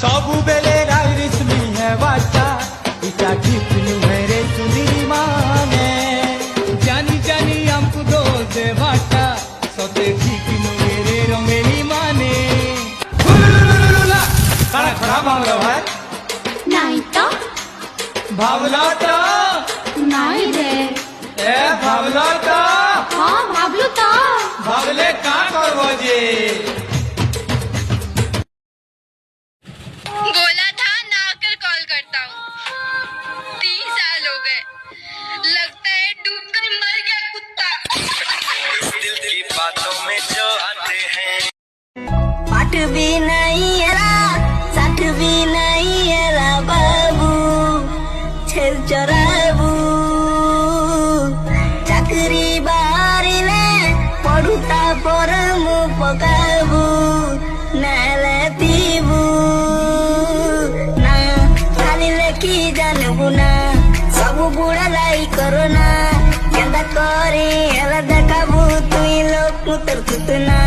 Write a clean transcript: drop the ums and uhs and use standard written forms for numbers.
ସବୁବେଳେ ରାଇରିସ୍ମି ହେବାଟା ଇଟା ଠିକ୍ ନୁହେଁ ରେ ସୁନ୍ଦରୀ ମାନେ ଜାନି ଜାନି ଆମକୁ ଦୋଷ ଦେବାଟା ସତେ ଠିକ୍ ନୁହେଁ ରେ ରଙ୍ଗେଲି ମାନେ କାଣା ଖରାପ ଭାବଲ ଭାଇ नहीं तो ଭାବଲ ତ नहीं रे ଏ ଭାବଲ ତ हाँ भावलू तो ଭାବଲେ କାଁ କରବ ଯେ बोला था ना आकर कॉल करता हूँ 30 साल हो गए लगता है डूबकर मर गया कुत्ता दिल की बातों में जो आते हैं पाठ भी नहीं एरा साठ भी नहीं एरा बाबू छेल चराबू चाकरी बाहरिले पढ़ुता पर मु पकाबू नाले तीबू ना खाली लेखी जानबू ना सब बुढ़ा लाई करो ना केंदा करे एला देखाबू तुई लोग मुतर ना